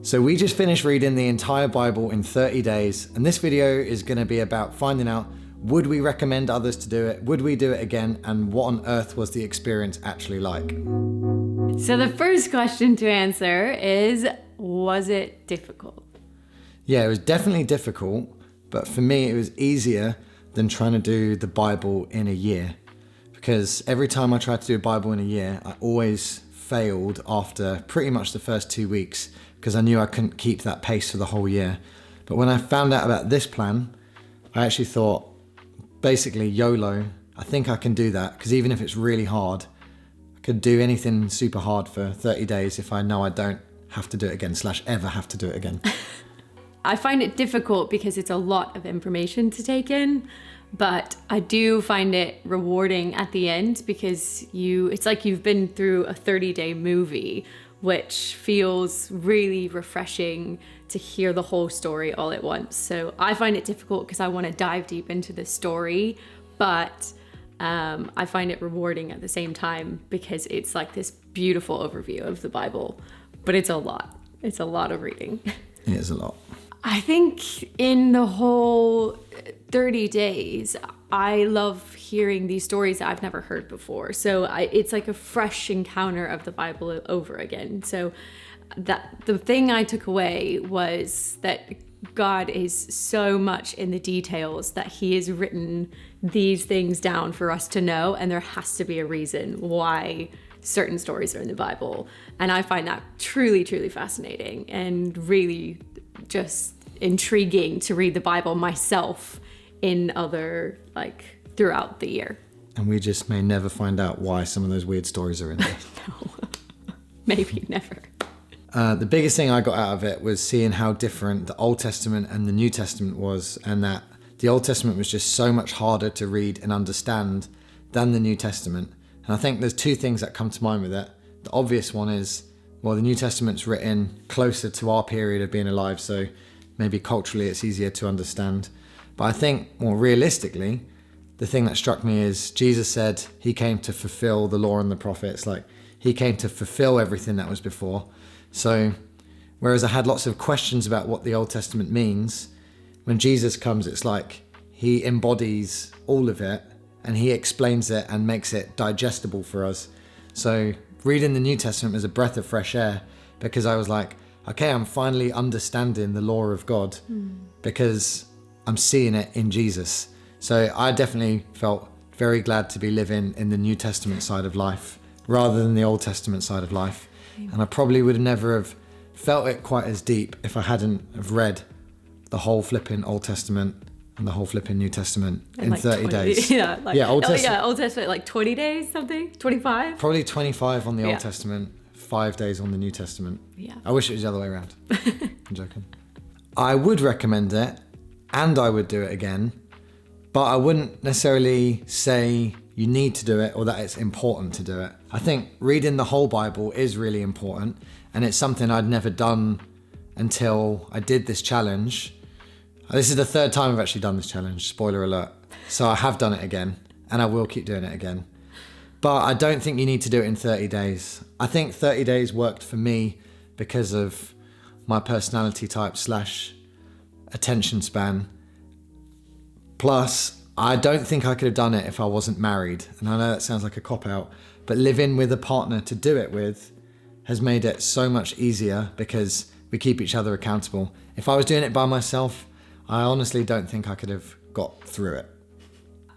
So we just finished reading the entire Bible in 30 days, and this video is going to be about finding out, would we recommend others to do it? Would we do it again? And what on earth was the experience actually like? So the first question to answer is, was it difficult? Yeah, it was definitely difficult, but for me it was easier than trying to do the Bible in a year. Because every time I tried to do a Bible in a year, I always failed after pretty much the first 2 weeks because I knew I couldn't keep that pace for the whole year. But when I found out about this plan, I actually thought, basically YOLO, I think I can do that, because even if it's really hard, I could do anything super hard for 30 days if I know I don't have to do it again / ever have to do it again. I find it difficult because it's a lot of information to take in, but I do find it rewarding at the end because it's like you've been through a 30-day movie, which feels really refreshing to hear the whole story all at once. So I find it difficult because I want to dive deep into the story, but I find it rewarding at the same time because it's like this beautiful overview of the Bible, but it's a lot. It's a lot of reading. It is a lot. I think in the whole 30 days, I love hearing these stories that I've never heard before. So it's like a fresh encounter of the Bible over again. So the thing I took away was that God is so much in the details that he has written these things down for us to know. And there has to be a reason why certain stories are in the Bible. And I find that truly, truly fascinating and really just intriguing to read the Bible myself in other, throughout the year. And we just may never find out why some of those weird stories are in there. No, maybe never. The biggest thing I got out of it was seeing how different the Old Testament and the New Testament was, and that the Old Testament was just so much harder to read and understand than the New Testament. And I think there's two things that come to mind with it. The obvious one is, well, the New Testament's written closer to our period of being alive, so maybe culturally it's easier to understand. But I think more realistically, the thing that struck me is Jesus said he came to fulfill the law and the prophets. Like, he came to fulfill everything that was before. So whereas I had lots of questions about what the Old Testament means, when Jesus comes, it's like he embodies all of it and he explains it and makes it digestible for us. So reading the New Testament was a breath of fresh air, because I was like, okay, I'm finally understanding the law of God because I'm seeing it in Jesus. So I definitely felt very glad to be living in the New Testament side of life rather than the Old Testament side of life. And I probably would never have felt it quite as deep if I hadn't have read the whole flipping Old Testament and the whole flipping New Testament in 30 days. Old Testament, like 20 days, something? 25? Probably 25 on the Old Testament, 5 days on the New Testament. Yeah. I wish it was the other way around. I'm joking. I would recommend it, and I would do it again, but I wouldn't necessarily say you need to do it or that it's important to do it. I think reading the whole Bible is really important, and it's something I'd never done until I did this challenge. This is the third time I've actually done this challenge, spoiler alert. So I have done it again, and I will keep doing it again. But I don't think you need to do it in 30 days. I think 30 days worked for me because of my personality type / attention span. Plus, I don't think I could have done it if I wasn't married. And I know that sounds like a cop-out, but living with a partner to do it with has made it so much easier because we keep each other accountable. If I was doing it by myself, I honestly don't think I could have got through it.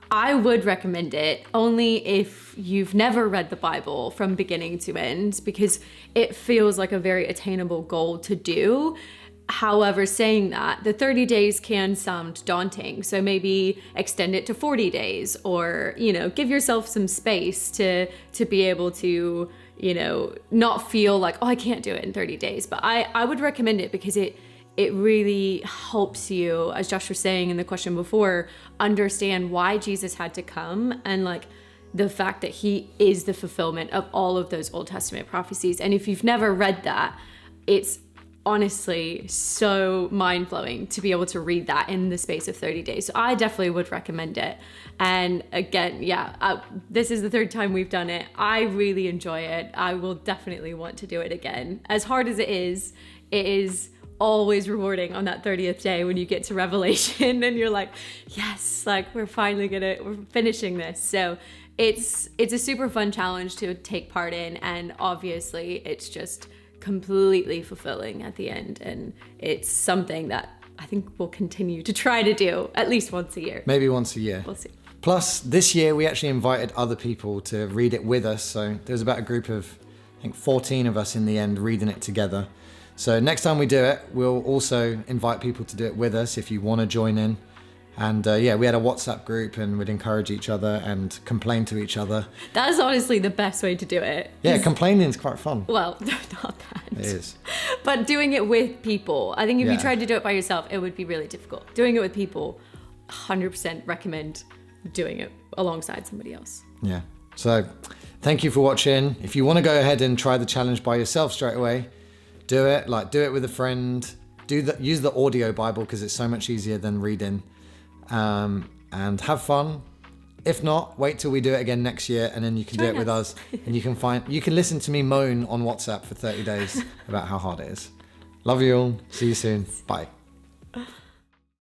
I would recommend it only if you've never read the Bible from beginning to end, because it feels like a very attainable goal to do. However, saying that, the 30 days can sound daunting. So maybe extend it to 40 days or, give yourself some space to be able to, not feel like, oh, I can't do it in 30 days. But I would recommend it because it really helps you, as Josh was saying in the question before, understand why Jesus had to come and the fact that he is the fulfillment of all of those Old Testament prophecies. And if you've never read that, it's honestly so mind-blowing to be able to read that in the space of 30 days. So I definitely would recommend it. And again, this is the third time we've done it. I really enjoy it. I will definitely want to do it again. As hard as it is, it is always rewarding on that 30th day when you get to Revelation and you're like, yes, like we're finishing this. So it's a super fun challenge to take part in, and obviously it's just completely fulfilling at the end, and it's something that I think we'll continue to try to do at least once a year. Maybe once a year. We'll see. Plus, this year we actually invited other people to read it with us. So there's about a group of, I think, 14 of us in the end reading it together. So next time we do it, we'll also invite people to do it with us if you want to join in. And we had a WhatsApp group and we'd encourage each other and complain to each other. That is honestly the best way to do it. Yeah, complaining is quite fun. Well, not that. It is. But doing it with people. I think if Yeah. you tried to do it by yourself, it would be really difficult. Doing it with people, 100% recommend doing it alongside somebody else. Yeah. So thank you for watching. If you want to go ahead and try the challenge by yourself straight away, do it. Like, do it with a friend. Use the audio Bible because it's so much easier than reading. And have fun. If not, wait till we do it again next year, and then you can do it with us. And you can listen to me moan on WhatsApp for 30 days about how hard it is. Love you all. See you soon. Bye.